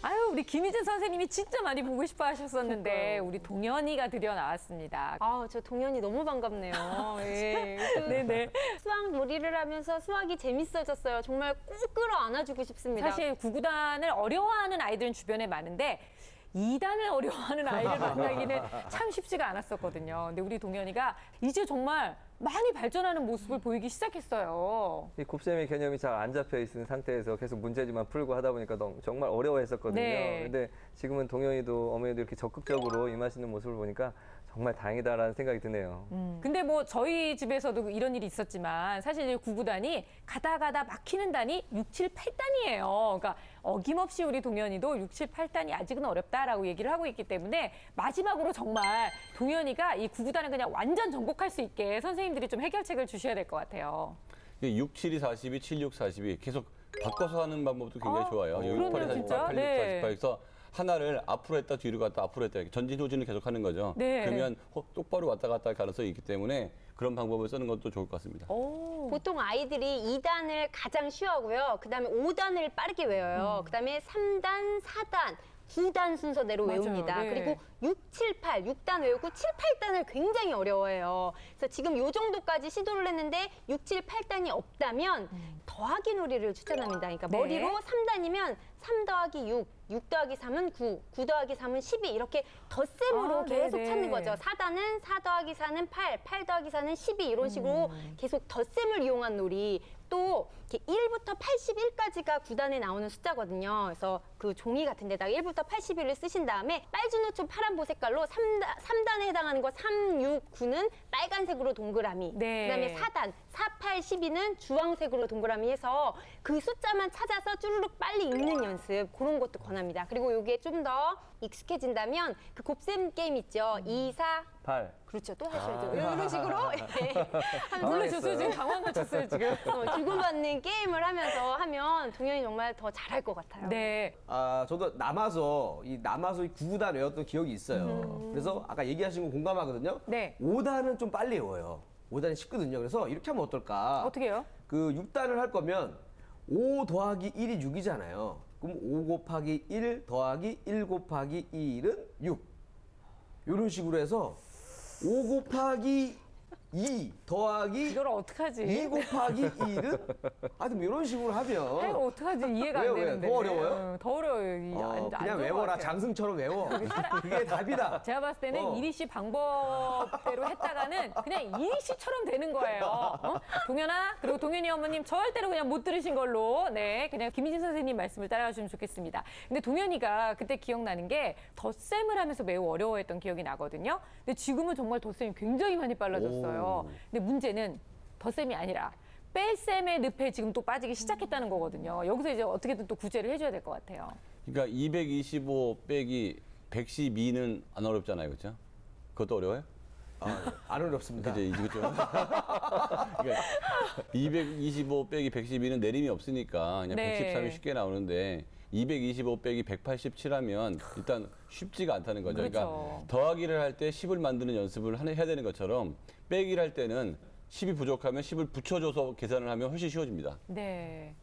아유, 우리 김희진 선생님이 진짜 많이 보고 싶어 하셨었는데 우리 동현이가 드디어 나왔습니다. 아, 저 동현이 너무 반갑네요. 예. 네네. 수학 놀이를 하면서 수학이 재밌어졌어요. 정말 꼭 끌어안아주고 싶습니다. 사실 구구단을 어려워하는 아이들은 주변에 많은데 2단을 어려워하는 아이를 만나기는 참 쉽지가 않았었거든요. 근데 우리 동현이가 이제 정말 많이 발전하는 모습을 보이기 시작했어요. 이 곱셈의 개념이 잘 안 잡혀 있는 상태에서 계속 문제지만 풀고 하다 보니까 정말 어려워했었거든요. 네. 근데 지금은 동현이도 어머니도 이렇게 적극적으로 임하시는 모습을 보니까 정말 다행이다라는 생각이 드네요. 근데 뭐 저희 집에서도 이런 일이 있었지만 사실 이 구구단이 가다 막히는 단이 6, 7, 8단이에요. 그러니까 어김없이 우리 동현이도 6, 7, 8단이 아직은 어렵다라고 얘기를 하고 있기 때문에 마지막으로 정말 동현이가 이 구구단을 그냥 완전 정복할 수 있게 선생님들이 좀 해결책을 주셔야 될 것 같아요. 6, 7이 42, 7, 6, 42 계속 바꿔서 하는 방법도 굉장히 좋아요. 6, 8이 48, 8, 6, 48에서 하나를 앞으로 했다 뒤로 갔다 앞으로 했다 이렇게 전진 후진을 계속 하는 거죠. 네. 그러면 똑바로 왔다 갔다 할 가능성이 있기 때문에 그런 방법을 쓰는 것도 좋을 것 같습니다. 보통 아이들이 2단을 가장 쉬워하고요. 그다음에 5단을 빠르게 외워요. 그다음에 3단, 4단, 9단 순서대로 맞아요. 외웁니다. 네. 그리고 6, 7, 8, 6단 외우고 7, 8단을 굉장히 어려워해요. 그래서 지금 요 정도까지 시도를 했는데 6, 7, 8단이 없다면 더하기 놀이를 추천합니다. 그러니까 네. 머리로 3단이면 3 더하기 6, 6 더하기 3은 9, 9 더하기 3은 12 이렇게 덧셈으로 계속 네네. 찾는 거죠. 4단은 4 더하기 4는 8, 8 더하기 4는 12 이런 식으로 계속 덧셈을 이용한 놀이. 또 이렇게 1부터 81까지가 9단에 나오는 숫자거든요. 그래서 그 종이 같은 데다가 1부터 81을 쓰신 다음에 빨주노초 파란보 색깔로 3단에 해당하는 거 3, 6, 9는 빨간색으로 동그라미. 네. 그다음에 4단 4, 8, 12는 주황색으로 동그라미 해서 그 숫자만 찾아서 쭈르륵 빨리 읽는 연습 그런 것도 권합니다. 그리고 이게 좀 더 익숙해진다면 그 곱셈 게임 있죠. 2, 4 8. 그렇죠. 또 하셔야죠. 이런 식으로 놀라셨어요. 지금 당황 맞췄어요, 지금. 주고받는 게임을 하면서 하면 동현이 정말 더 잘할 것 같아요. 네. 저도 남아서 이 9구단 외웠던 기억이 있어요. 그래서 아까 얘기하신 거 공감하거든요. 네. 5단은 좀 빨리 외워요. 5단이 쉽거든요. 그래서 이렇게 하면 어떨까? 어떻게 해요? 그 6단을 할 거면 5 더하기 1이 6이잖아요. 그럼 5 곱하기 1 더하기 1 곱하기 1은 6. 이런 식으로 해서 5 곱하기 2 더하기 이걸 어떡하지? 2 곱하기 1은 하여튼 뭐 이런 식으로 하면 이거 어떡하지? 이해가 왜요, 안 왜요? 되는데. 더 어려워요? 더 어려워요. 이 안 그냥 좋은 것 외워라. 같아요. 장승처럼 외워. 그게 답이다. 제가 봤을 때는 이리 씨 방법대로 했다가는 그냥 이리 씨처럼 되는 거예요. 동현아, 그리고 동현이 어머님 절대로 그냥 못 들으신 걸로 네, 그냥 김희진 선생님 말씀을 따라가 주시면 좋겠습니다. 근데 동현이가 그때 기억나는 게 덧셈을 하면서 매우 어려워했던 기억이 나거든요. 근데 지금은 정말 덧셈이 굉장히 많이 빨라졌어요. 근데 문제는 덧셈이 아니라 뺄셈의 늪에 지금 또 빠지기 시작했다는 거거든요. 여기서 이제 어떻게든 또 구제를 해줘야 될 것 같아요. 그러니까 225 빼기 112는 안 어렵잖아요, 그렇죠? 그것도 어려워요? 안 어렵습니다. 그죠, 이거 좀. 그러니까 225 빼기 112는 내림이 없으니까 그냥 네. 113이 쉽게 나오는데 225 빼기 187하면 일단 쉽지가 않다는 거죠. 그러니까 그렇죠. 더하기를 할 때 10을 만드는 연습을 해야 되는 것처럼 빼기를 할 때는 10이 부족하면 10을 붙여줘서 계산을 하면 훨씬 쉬워집니다. 네.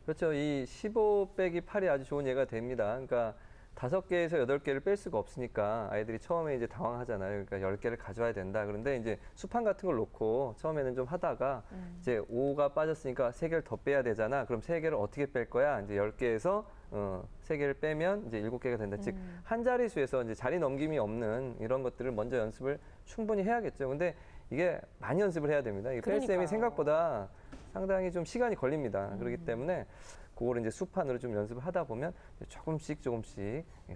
그렇죠. 이 15 빼기 8이 아주 좋은 예가 됩니다. 그러니까 5개에서 8개를 뺄 수가 없으니까 아이들이 처음에 이제 당황하잖아요. 그러니까 10개를 가져와야 된다. 그런데 이제 수판 같은 걸 놓고 처음에는 좀 하다가 이제 5가 빠졌으니까 3개를 더 빼야 되잖아. 그럼 3개를 어떻게 뺄 거야? 이제 10개에서 3개를 빼면 이제 7개가 된다. 즉, 한 자릿수에서 이제 자리 넘김이 없는 이런 것들을 먼저 연습을 충분히 해야겠죠. 근데 이게 많이 연습을 해야 됩니다. 이 뺄셈이 그러니까요. 생각보다 상당히 좀 시간이 걸립니다. 그렇기 때문에 그거를 이제 수판으로 좀 연습을 하다 보면 조금씩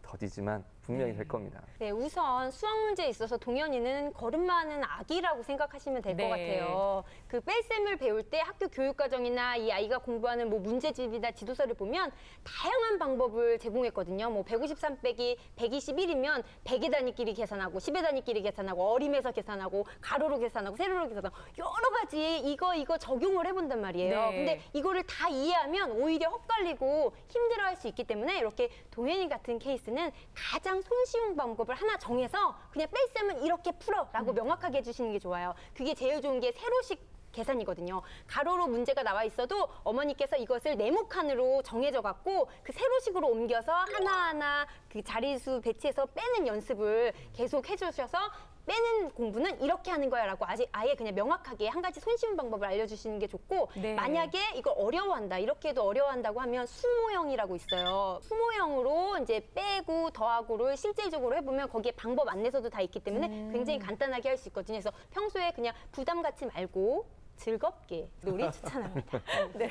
더디지만 분명히 될 겁니다. 네, 우선 수학 문제에 있어서 동현이는 걸음마는 아기라고 생각하시면 될 것 네. 같아요. 그 뺄셈을 배울 때 학교 교육과정이나 이 아이가 공부하는 뭐 문제집이나 지도서를 보면 다양한 방법을 제공했거든요. 뭐 153 빼기 121이면 100의 단위끼리 계산하고 10의 단위끼리 계산하고 어림에서 계산하고 가로로 계산하고 세로로 계산하고 여러 가지 이거 적용을 해본단 말이에요. 네. 근데 이거를 다 이해하면 오히려 헛갈리고 힘들어할 수 있기 때문에 이렇게 동현이 같은 케이스는 가장 손쉬운 방법을 하나 정해서 그냥 뺄셈은 이렇게 풀어라고 명확하게 해주시는 게 좋아요. 그게 제일 좋은 게 세로식 계산이거든요. 가로로 문제가 나와 있어도 어머니께서 이것을 네모칸으로 정해져 갖고 그 세로식으로 옮겨서 하나하나 그 자릿수 배치해서 빼는 연습을 계속 해주셔서 빼는 공부는 이렇게 하는 거야라고 아예 그냥 명확하게 한 가지 손쉬운 방법을 알려주시는 게 좋고 네. 만약에 이걸 어려워한다 이렇게 해도 어려워한다고 하면 수모형이라고 있어요. 수모형으로 이제 빼고 더하고를 실질적으로 해보면 거기에 방법 안내서도 다 있기 때문에 굉장히 간단하게 할 수 있거든요. 그래서 평소에 그냥 부담 갖지 말고 즐겁게 놀이 추천합니다. 네.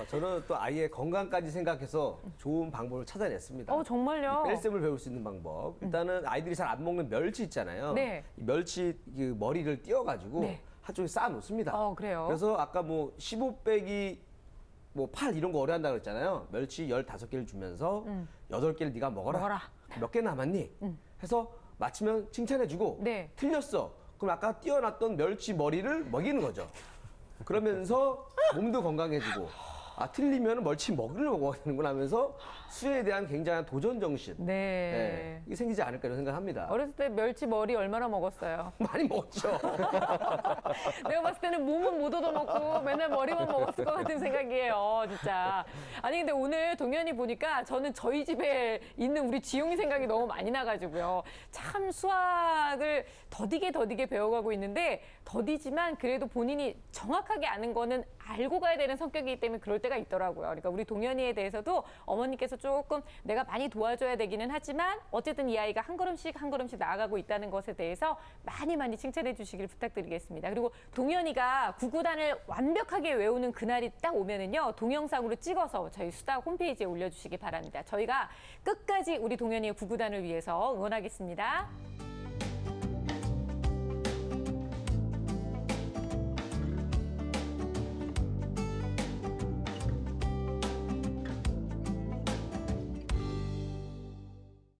저는 또 아이의 건강까지 생각해서 좋은 방법을 찾아냈습니다. 정말요? 뺄셈을 배울 수 있는 방법. 일단은 아이들이 잘 안 먹는 멸치 있잖아요. 네. 이 멸치 그 머리를 띄어가지고 네. 한쪽에 쌓아 놓습니다. 그래요? 그래서 아까 뭐 15 빼기 뭐 8 이런 거 어려워한다고 그랬잖아요. 멸치 15개를 주면서 8개를 네가 먹어라. 몇 개 남았니? 해서 맞히면 칭찬해주고 네. 틀렸어. 그럼 아까 띄어놨던 멸치 머리를 먹이는 거죠. 그러면서 몸도 건강해지고 틀리면 멀치 먹어야 되는구나 하면서 수에 대한 굉장한 도전 정신 네. 이게 생기지 않을까 이런 생각합니다. 어렸을 때 멸치 머리 얼마나 먹었어요? 많이 먹었죠. 내가 봤을 때는 몸은 못 얻어먹고 맨날 머리만 먹었을 것 같은 생각이에요, 진짜. 아니 근데 오늘 동현이 보니까 저는 저희 집에 있는 우리 지용이 생각이 너무 많이 나가지고요. 참 수학을 더디게 배워가고 있는데 더디지만 그래도 본인이 정확하게 아는 거는 알고 가야 되는 성격이기 때문에 그럴 때가 있더라고요. 그러니까 우리 동현이에 대해서도 어머니께서 조금 내가 많이 도와줘야 되기는 하지만 어쨌든 이 아이가 한 걸음씩 나아가고 있다는 것에 대해서 많이 칭찬해 주시길 부탁드리겠습니다. 그리고 동현이가 구구단을 완벽하게 외우는 그날이 딱 오면은요. 동영상으로 찍어서 저희 수다 홈페이지에 올려주시기 바랍니다. 저희가 끝까지 우리 동현이의 구구단을 위해서 응원하겠습니다.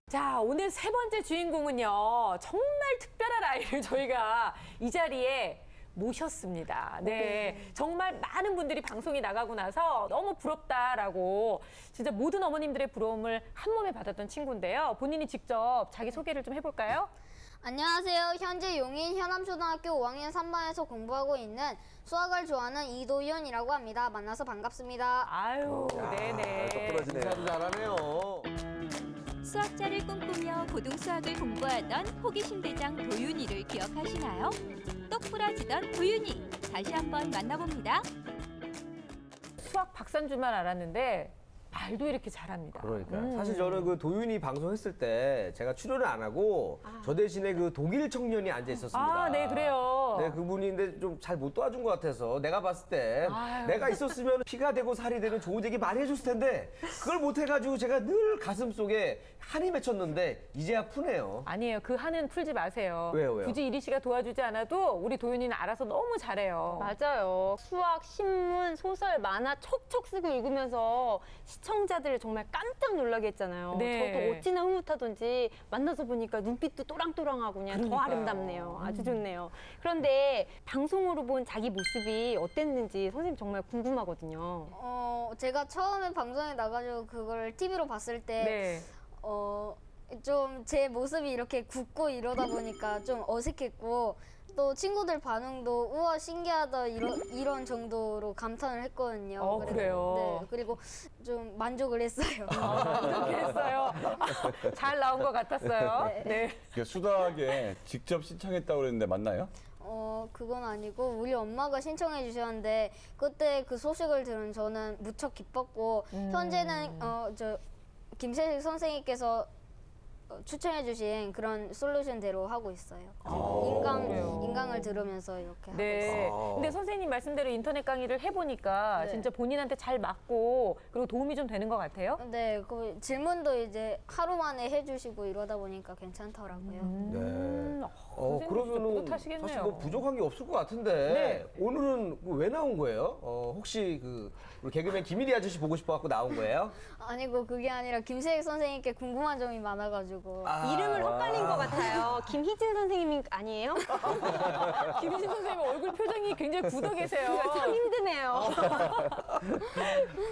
자, 오늘 세 번째 주인공은요. 정말 특별한 아이를 저희가 이 자리에 모셨습니다. 네. 정말 많은 분들이 방송이 나가고 나서 너무 부럽다라고 진짜 모든 어머님들의 부러움을 한 몸에 받았던 친구인데요. 본인이 직접 자기 소개를 좀 해볼까요? 안녕하세요. 현재 용인 현암초등학교 5학년 3반에서 공부하고 있는 수학을 좋아하는 이도현이라고 합니다. 만나서 반갑습니다. 아유, 네네. 똑부러지네요. 인사도 잘하네요. 수학자를 꿈꾸며 고등수학을 공부하던 호기심 대장 도윤이를 기억하시나요? 뚝뚝 부러지던 도윤이 다시 한번 만나봅니다. 수학 박사인 줄만 알았는데 말도 이렇게 잘합니다. 그러니까 사실 저는 그 도윤이 방송했을 때 제가 출연을 안 하고 저 대신에 그 독일 청년이 앉아 있었습니다. 아, 네, 그래요. 네, 그분인데 좀 잘 못 도와준 것 같아서 내가 봤을 때 내가 있었으면 피가 되고 살이 되는 좋은 얘기 많이 해줬을 텐데 그걸 못 해가지고 제가 늘 가슴 속에 한이 맺혔는데 이제야 푸네요. 아니에요. 그 한은 풀지 마세요. 왜요? 굳이 이리 씨가 도와주지 않아도 우리 도윤이는 알아서 너무 잘해요. 맞아요. 수학, 신문, 소설, 만화 척척 쓰고 읽으면서 시청자들을 정말 깜짝 놀라게 했잖아요. 네. 저도 어찌나 흐뭇하던지 만나서 보니까 눈빛도 또랑또랑하고 그냥 더 그러니까요. 아름답네요. 아주 좋네요. 그런데 방송으로 본 자기 모습이 어땠는지 선생님 정말 궁금하거든요. 제가 처음에 방송에 나가지고 그걸 TV로 봤을 때 네. 좀 제 모습이 이렇게 굳고 이러다 보니까 좀 어색했고 또 친구들 반응도 우와 신기하다 이런 정도로 감탄을 했거든요. 그래요? 네, 그리고 좀 만족을 했어요. 이렇게 했어요. 잘 나온 것 같았어요. 네. 수다학에 직접 신청했다고 그랬는데 맞나요? 그건 아니고 우리 엄마가 신청해 주셨는데 그때 그 소식을 들은 저는 무척 기뻤고 현재는 김세식 선생님께서 추천해 주신 그런 솔루션대로 하고 있어요. 인강을 들으면서 이렇게 하고 네. 있어요. 근데 선생님 말씀대로 인터넷 강의를 해보니까 진짜 본인한테 잘 맞고 그리고 도움이 좀 되는 것 같아요? 네, 그 질문도 이제 하루 만에 해주시고 이러다 보니까 괜찮더라고요. 네. 선생님 진짜 그러면은 뿌듯하시겠네요. 사실 뭐 부족한 게 없을 것 같은데 네. 오늘은 왜 나온 거예요? 혹시 그 우리 개그맨 김일희 아저씨 보고 싶어갖고 나온 거예요? 아니고 그게 아니라 김세익 선생님께 궁금한 점이 많아가지고 이름을 헛갈린 것 같아요. 김희진 선생님 아니에요? 김희진 선생님 얼굴 표정이 굉장히 굳어 계세요. 참 힘드네요.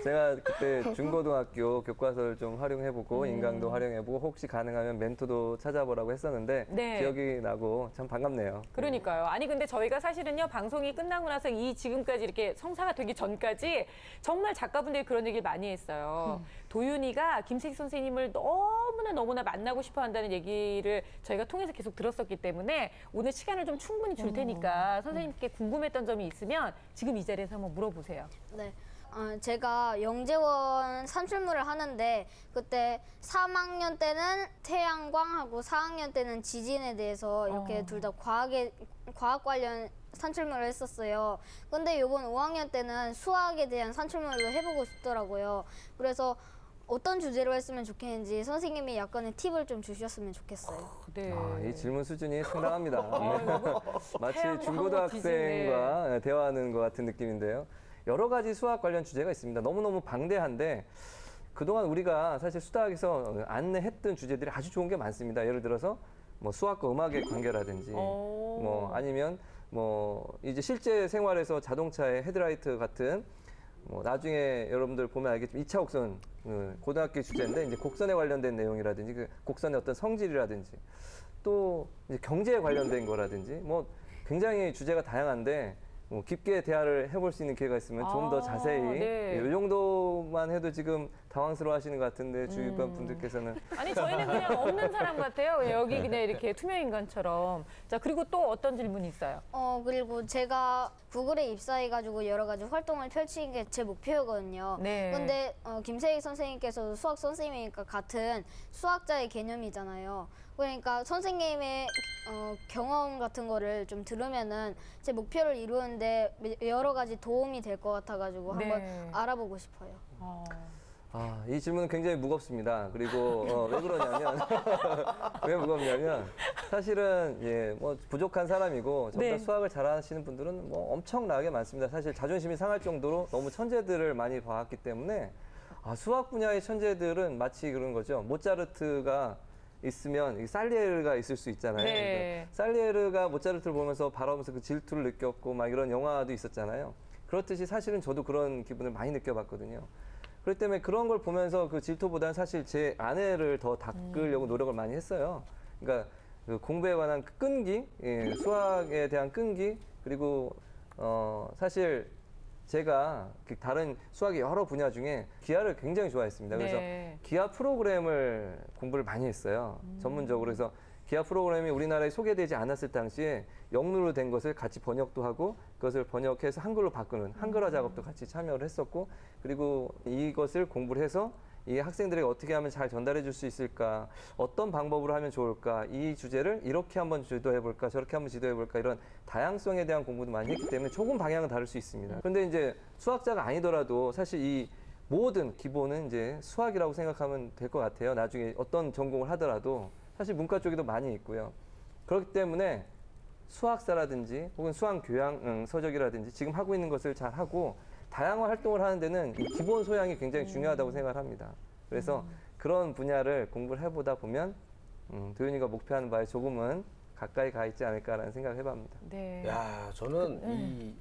제가 그때 중고등학교 교과서를 좀 활용해보고 인강도 활용해보고 혹시 가능하면 멘토도 찾아보라고 했었는데 네. 기억이 나고 참 반갑네요. 그러니까요. 아니 근데 저희가 사실은요 방송이 끝나고 나서 이 지금까지 이렇게 성사가 되기 전까지 정말 작가분들이 그런 얘기를 많이 했어요. 도윤이가 김세식 선생님을 너무나 만나고 싶어 한다는 얘기를 저희가 통해서 계속 들었었기 때문에 오늘 시간을 좀 충분히 줄 테니까 선생님께 궁금했던 점이 있으면 지금 이 자리에서 한번 물어보세요. 네. 제가 영재원 산출물을 하는데 그때 3학년 때는 태양광하고 4학년 때는 지진에 대해서 이렇게 둘 다 과학 관련 산출물을 했었어요. 근데 이번 5학년 때는 수학에 대한 산출물도 해보고 싶더라고요. 그래서 어떤 주제로 했으면 좋겠는지 선생님이 약간의 팁을 좀 주셨으면 좋겠어요. 네. 이 질문 수준이 상당합니다. 마치 태양광 중고등학생과 대화하는 것 같은 느낌인데요. 여러 가지 수학 관련 주제가 있습니다. 너무너무 방대한데 그동안 우리가 사실 수다학에서 안내했던 주제들이 아주 좋은 게 많습니다. 예를 들어서 뭐 수학과 음악의 관계라든지 뭐 아니면 뭐 이제 실제 생활에서 자동차의 헤드라이트 같은 뭐 나중에 여러분들 보면 알겠지만 2차 곡선 고등학교 주제인데 이제 곡선에 관련된 내용이라든지 그 곡선의 어떤 성질이라든지 또 이제 경제에 관련된 거라든지 뭐 굉장히 주제가 다양한데 뭐 깊게 대화를 해볼 수 있는 기회가 있으면 좀 더 자세히 네. 이 정도만 해도 지금 당황스러워하시는 것 같은데 주위반 분들께서는 아니 저희는 그냥 없는 사람 같아요. 여기 그냥 이렇게 투명 인간처럼. 자 그리고 또 어떤 질문이 있어요? 그리고 제가 구글에 입사해가지고 여러 가지 활동을 펼치는 게 제 목표거든요. 네. 근데 김세익 선생님께서도 수학 선생님이니까 같은 수학자의 개념이잖아요. 그러니까 선생님의 경험 같은 거를 좀 들으면은 제 목표를 이루는데 여러 가지 도움이 될 것 같아가지고 한번 알아보고 싶어요. 이 질문은 굉장히 무겁습니다. 그리고 왜 그러냐면 왜 무겁냐면 사실은 뭐 부족한 사람이고 저보다 수학을 잘하시는 분들은 뭐 엄청나게 많습니다. 사실 자존심이 상할 정도로 너무 천재들을 많이 봐왔기 때문에 수학 분야의 천재들은 마치 그런 거죠. 모차르트가 있으면 살리에르가 있을 수 있잖아요. 네. 살리에르가 모차르트를 보면서 바라보면서 그 질투를 느꼈고 막 이런 영화도 있었잖아요. 그렇듯이 사실은 저도 그런 기분을 많이 느껴봤거든요. 그렇기 때문에 그런 걸 보면서 그 질투보다는 사실 제 아내를 더 닦으려고 노력을 많이 했어요. 그러니까 그 공부에 관한 끈기, 수학에 대한 끈기, 그리고 사실 제가 다른 수학의 여러 분야 중에 기하를 굉장히 좋아했습니다. 그래서 기하 프로그램을 공부를 많이 했어요. 전문적으로. 그래서 기하 프로그램이 우리나라에 소개되지 않았을 당시에 영문으로 된 것을 같이 번역도 하고 그것을 번역해서 한글로 바꾸는 한글화 작업도 같이 참여를 했었고 그리고 이것을 공부를 해서 이 학생들에게 어떻게 하면 잘 전달해 줄 수 있을까, 어떤 방법으로 하면 좋을까, 이 주제를 이렇게 한번 지도해 볼까, 저렇게 한번 지도해 볼까 이런 다양성에 대한 공부도 많이 했기 때문에 조금 방향은 다를 수 있습니다. 그런데 이제 수학자가 아니더라도 사실 이 모든 기본은 이제 수학이라고 생각하면 될 것 같아요. 나중에 어떤 전공을 하더라도 사실 문과 쪽에도 많이 있고요. 그렇기 때문에 수학사라든지 혹은 수학 교양 서적이라든지 지금 하고 있는 것을 잘 하고 다양한 활동을 하는 데는 이 기본 소양이 굉장히 중요하다고 생각을 합니다. 그래서 그런 분야를 공부를 해보다 보면 도윤이가 목표하는 바에 조금은 가까이 가 있지 않을까라는 생각을 해봅니다. 네. 야, 저는 이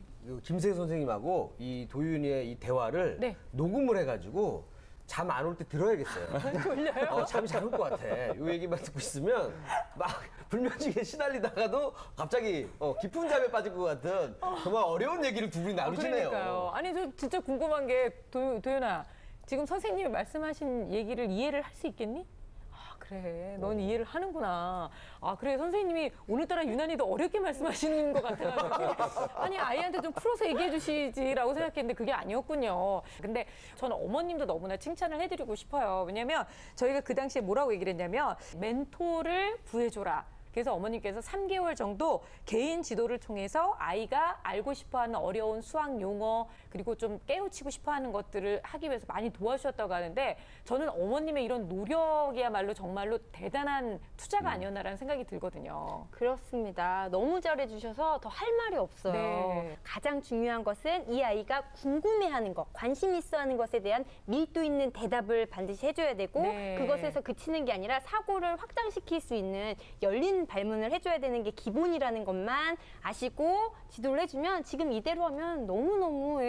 김세 선생님하고 이 도윤이의 이 대화를 네. 녹음을 해가지고 잠 안 올 때 들어야겠어요. 졸려요? 잠이 잘 올 것 같아. 이 얘기만 듣고 있으면 막 불면증에 시달리다가도 갑자기 깊은 잠에 빠질 것 같은 정말 어려운 얘기를 두 분이 나누시네요. 그러니까요. 아니 저 진짜 궁금한 게 도윤아, 지금 선생님이 말씀하신 얘기를 이해를 할 수 있겠니? 아 그래, 넌 이해를 하는구나. 아 그래, 선생님이 오늘따라 유난히 더 어렵게 말씀하시는 것 같아가지고 아니 아이한테 좀 풀어서 얘기해 주시지라고 생각했는데 그게 아니었군요. 근데 저는 어머님도 너무나 칭찬을 해드리고 싶어요. 왜냐면 저희가 그 당시에 뭐라고 얘기를 했냐면 멘토를 구해줘라. 그래서 어머님께서 3개월 정도 개인 지도를 통해서 아이가 알고 싶어하는 어려운 수학 용어 그리고 좀 깨우치고 싶어하는 것들을 하기 위해서 많이 도와주셨다고 하는데 저는 어머님의 이런 노력이야말로 정말로 대단한 투자가 아니었나라는 생각이 들거든요. 그렇습니다. 너무 잘해주셔서 더 할 말이 없어요. 네. 가장 중요한 것은 이 아이가 궁금해하는 것, 관심 있어하는 것에 대한 밀도 있는 대답을 반드시 해줘야 되고 네. 그것에서 그치는 게 아니라 사고를 확장시킬 수 있는 열린 발문을 해줘야 되는 게 기본이라는 것만 아시고 지도를 해주면 지금 이대로 하면 너무너무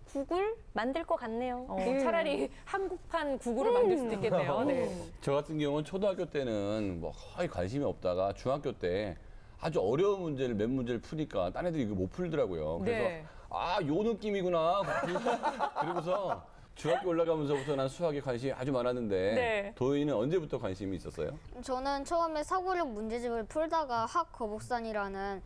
구글 만들 것 같네요. 차라리 한국판 구글을 만들 수도 있겠네요. 네. 저 같은 경우는 초등학교 때는 뭐 거의 관심이 없다가 중학교 때 아주 어려운 문제를 몇 문제를 푸니까 딴 애들이 이거 못 풀더라고요. 그래서 네. 아, 요 느낌이구나. 그러고서 중학교 올라가면서부터 난 수학에 관심이 아주 많았는데 네. 도윤이는 언제부터 관심이 있었어요? 저는 처음에 사고력 문제집을 풀다가 학거북산이라는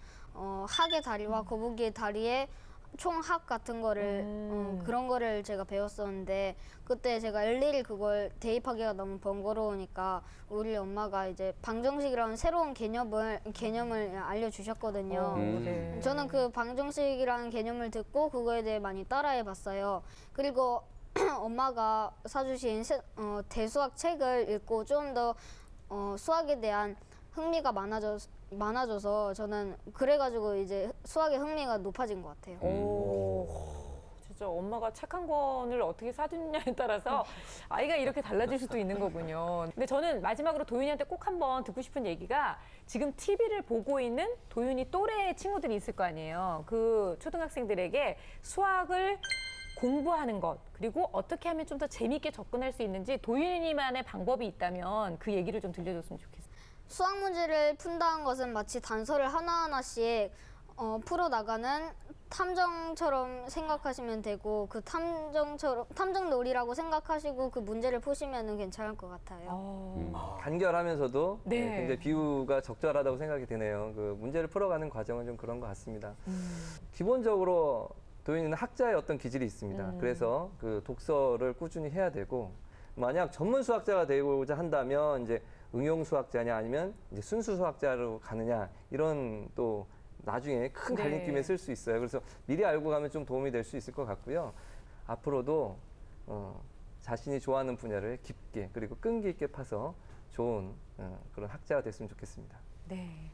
학의 다리와 거북이의 다리에 총학 같은 거를 그런 거를 제가 배웠었는데 그때 제가 일일이 그걸 대입하기가 너무 번거로우니까 우리 엄마가 이제 방정식이라는 새로운 개념을 알려주셨거든요. 네. 저는 그 방정식이라는 개념을 듣고 그거에 대해 많이 따라해 봤어요. 그리고 엄마가 사주신 대수학 책을 읽고 좀 더 수학에 대한 흥미가 많아져서 저는 그래가지고 이제 수학의 흥미가 높아진 것 같아요. 오, 진짜 엄마가 착한 권을 어떻게 사주느냐에 따라서 아이가 이렇게 달라질 수도 있는 거군요. 근데 저는 마지막으로 도윤이한테 꼭 한번 듣고 싶은 얘기가 지금 TV를 보고 있는 도윤이 또래 친구들이 있을 거 아니에요. 그 초등학생들에게 수학을 공부하는 것 그리고 어떻게 하면 좀 더 재미있게 접근할 수 있는지 도윤이만의 방법이 있다면 그 얘기를 좀 들려줬으면 좋겠어요. 수학 문제를 푼다는 것은 마치 단서를 하나하나씩 풀어나가는 탐정처럼 생각하시면 되고 그 탐정놀이라고 생각하시고 그 문제를 푸시면 괜찮을 것 같아요. 간결하면서도 네. 굉장히 비유가 적절하다고 생각이 드네요. 그 문제를 풀어가는 과정은 좀 그런 것 같습니다. 기본적으로 도윤이는 학자의 어떤 기질이 있습니다. 그래서 그 독서를 꾸준히 해야 되고 만약 전문 수학자가 되고자 한다면 이제 응용 수학자냐 아니면 이제 순수 수학자로 가느냐 이런 또 나중에 큰 갈림길에 쓸 수 있어요. 그래서 미리 알고 가면 좀 도움이 될 수 있을 것 같고요. 앞으로도 자신이 좋아하는 분야를 깊게 그리고 끈기 있게 파서 좋은 그런 학자가 됐으면 좋겠습니다. 네.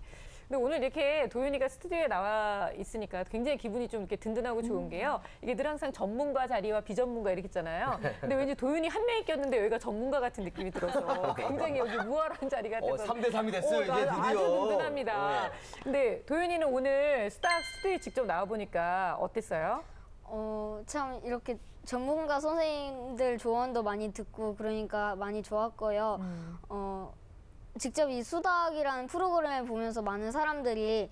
근데 오늘 이렇게 도윤이가 스튜디오에 나와 있으니까 굉장히 기분이 좀 이렇게 든든하고 좋은 게요. 이게 늘 항상 전문가 자리와 비전문가 이렇게 있잖아요. 근데 왠지 도윤이 한 명이 꼈는데 여기가 전문가 같은 느낌이 들어서 굉장히 여기 무활한 자리 같아서 3대3이 됐어요, 이제 드디어. 아주 든든합니다. 근데 도윤이는 오늘 스타학 스튜디오에 직접 나와보니까 어땠어요? 참 이렇게 전문가 선생님들 조언도 많이 듣고 그러니까 많이 좋았고요. 직접 이 수학이라는 프로그램을 보면서 많은 사람들이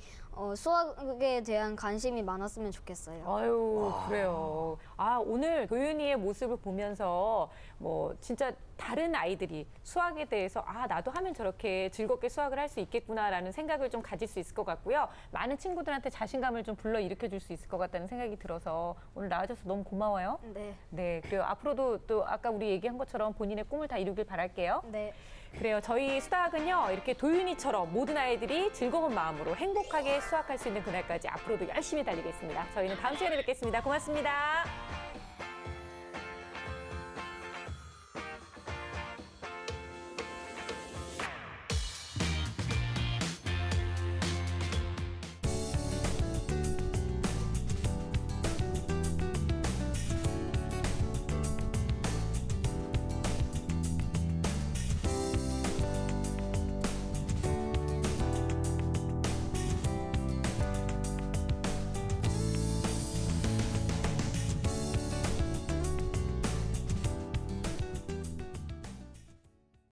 수학에 대한 관심이 많았으면 좋겠어요. 아유, 그래요. 아, 오늘 도윤이의 모습을 보면서 뭐 진짜 다른 아이들이 수학에 대해서 아, 나도 하면 저렇게 즐겁게 수학을 할 수 있겠구나라는 생각을 좀 가질 수 있을 것 같고요. 많은 친구들한테 자신감을 좀 불러일으켜 줄 수 있을 것 같다는 생각이 들어서 오늘 나와줘서 너무 고마워요. 네. 네, 그리고 앞으로도 또 아까 우리 얘기한 것처럼 본인의 꿈을 다 이루길 바랄게요. 네. 그래요. 저희 수다학은요, 이렇게 도윤이처럼 모든 아이들이 즐거운 마음으로 행복하게 수학할 수 있는 그날까지 앞으로도 열심히 달리겠습니다. 저희는 다음 시간에 뵙겠습니다. 고맙습니다.